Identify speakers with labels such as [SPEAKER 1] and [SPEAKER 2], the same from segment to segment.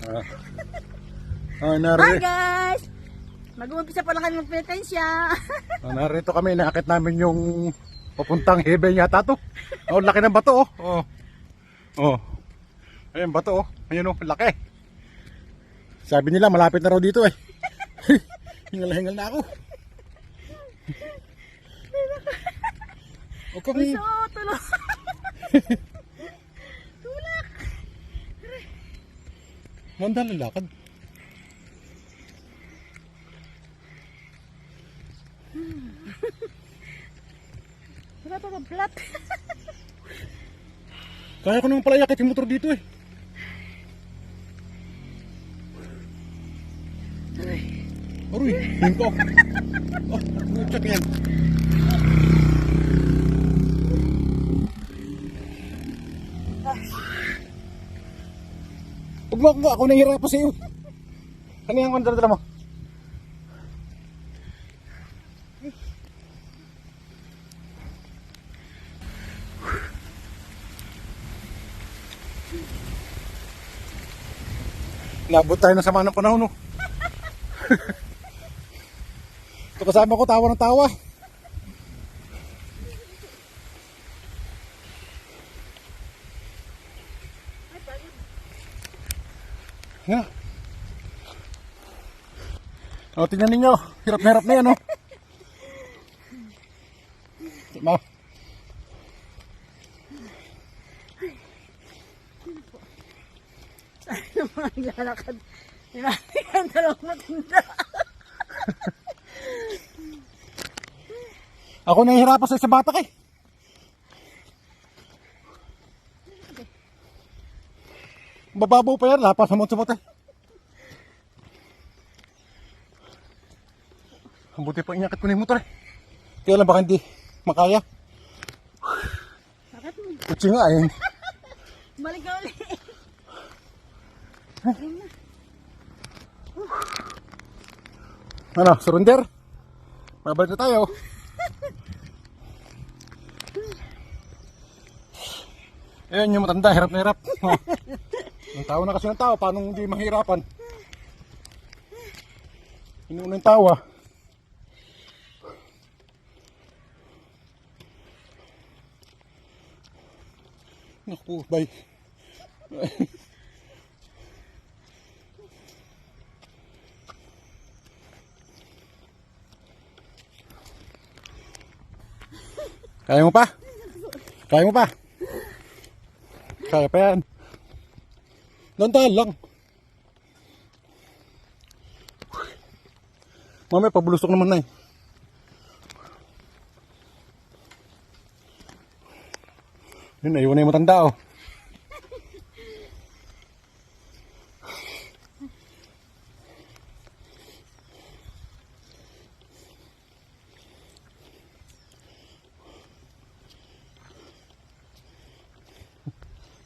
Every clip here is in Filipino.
[SPEAKER 1] Hi guys! Mag-uumpisa pa lang kami magpinitensya.
[SPEAKER 2] Narito kami, inaakit namin yung papuntang Heben yata to. Oh, laki ng bato oh. Oh. Ayun bato oh. Ayun oh, laki. Sabi nila malapit na raw dito eh. Hingal-hingal na ako. O kami.
[SPEAKER 1] Puso, tulog. Tulak.
[SPEAKER 2] Manda ng lakad.
[SPEAKER 1] Wala pa mag-flat.
[SPEAKER 2] Kaya ko naman pala yakit yung motor dito eh. Aroy, yun ko. Oh, check yan. Huwag mo ako nahihirap pa sa iyo. Ano yung dala mo? Nabot tayo ng sama ng panahon, no? Ito kasama ko, tawa ng tawa. Yeah. O, tingnan ninyo. Hirap na hirap na yan, no? Ma.
[SPEAKER 1] Ano mga lalakad? Nilalikan dalawang matanda.
[SPEAKER 2] Ako nahihirapan sa isa batak eh. Bababaw pa yan, lapas samot-samot eh. Ang buti pa inyakit ko na yung motor eh. Kaya lang baka hindi makaya.
[SPEAKER 1] Bakit mo?
[SPEAKER 2] Kutsi nga eh.
[SPEAKER 1] Balik ka ulit.
[SPEAKER 2] Ano, surrender? Babalik na tayo. Ayan yung matanda, hirap na hirap. Ang tao na kasi ng tao, paano hindi mahirapan? Inuuna yung tawa. Naku, bye. Kaya mo pa? Kaya mo pa? Kaya pa yan. Dandahan lang. Mamaya pabulusok naman na eh. Yun, ayun na yung matanda oh.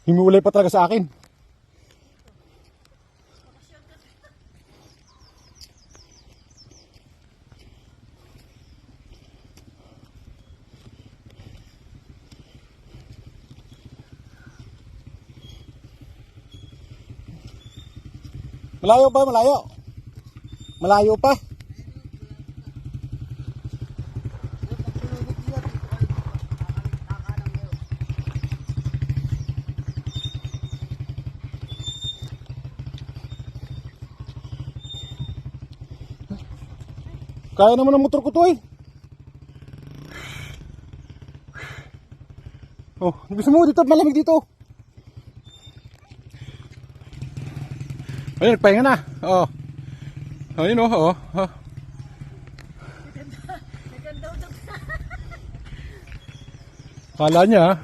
[SPEAKER 2] Himiulay pa talaga sa akin. Malayo pa, malayo. Malayo pa. Kaya naman ang motor ko to eh. Oh, gusto mo dito, malamig dito. Ayun, pahinga na. Oh. Ayun oh, oh. Kala niya.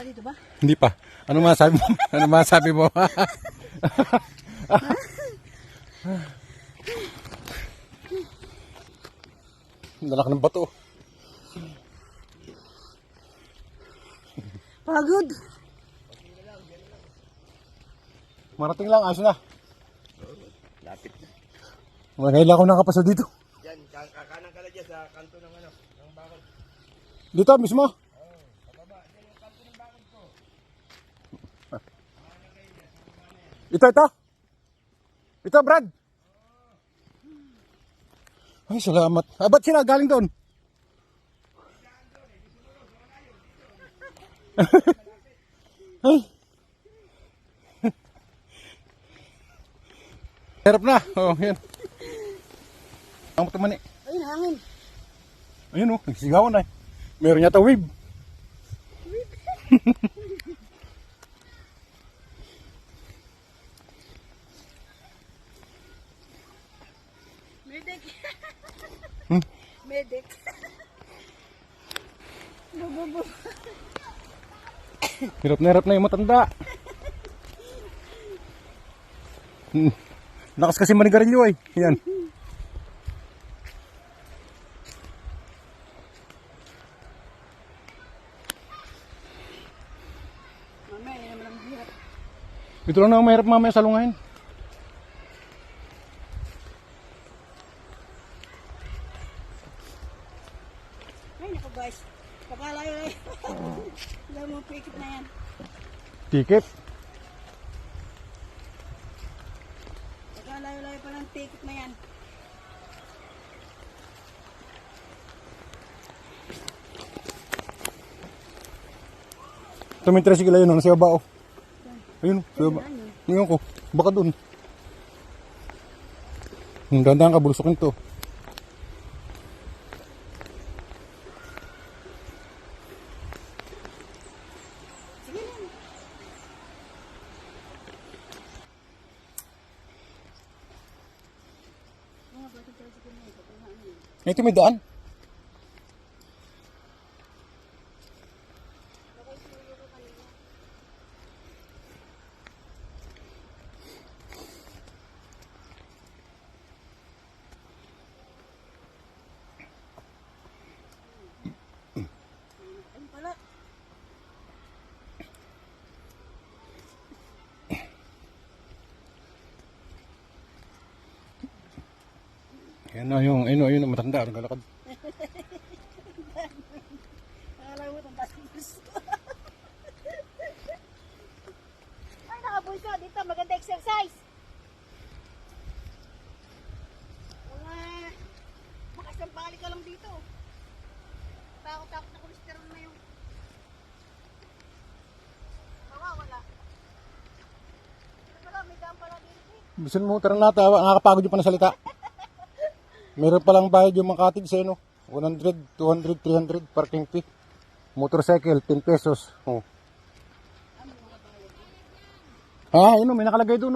[SPEAKER 1] Dito ba?
[SPEAKER 2] Hindi pa. Ano masabi mo? Ano masabi mo? Nalak ng bato.
[SPEAKER 1] Pagod.
[SPEAKER 2] Marating lang, ayos na.
[SPEAKER 3] Lapit na.
[SPEAKER 2] Kailangan ko nakapasa dito.
[SPEAKER 3] Diyan, kakanan ka na dyan sa kanto ng ano, ng bakod.
[SPEAKER 2] Dito mismo.
[SPEAKER 3] Pababa, dyan yung kanto ng bakod ko.
[SPEAKER 2] Ito. Ito, Brad. Ay, salamat. Ba't sila galing doon? Ay. Hirap na. Oh, yan. Ang puto mani.
[SPEAKER 1] Ayun, hangin.
[SPEAKER 2] Ayun oh, nagsisigawan na. Meron yata wave.
[SPEAKER 1] Medic.
[SPEAKER 2] Hmm?
[SPEAKER 1] Medic. Bububu.
[SPEAKER 2] Hirap na yung matanda. Lakas kasi manigarilyo eh. Yan.
[SPEAKER 1] Mamaya, yan naman ang hirap.
[SPEAKER 2] Ito lang na ang mahirap mamaya sa lungahin.
[SPEAKER 1] Ay, naku guys. Pagkalayo-layo. Alam mo, pikit na yan.
[SPEAKER 2] Tikip.
[SPEAKER 1] Pagkalayo-layo pa ng tikit na yan.
[SPEAKER 2] Ito may tricycle ayun, nasa baba oh. Ayun, sa baba. Ngayon ko, baka doon. Dandan ka, bulsokin to.
[SPEAKER 1] Sige lang.
[SPEAKER 2] Ito may daan.
[SPEAKER 1] Ayun pala.
[SPEAKER 2] Ayun ang matanda, naglalakad.
[SPEAKER 1] Akala mo itong bastos. Ay, nakabulso. Dito, maganda exercise. Makasampali ka lang dito. Takot-takot na kolesterol na yung wala. Ito pala, may daan pala dito eh.
[SPEAKER 2] Bisan mo, tara na, nakakapagod yung panasalita. Meron palang bayad yung mga cottage no? 100, 200, 300 parking fee. Motorcycle, 10 pesos. Oh. Ha, yun, may nakalagay doon.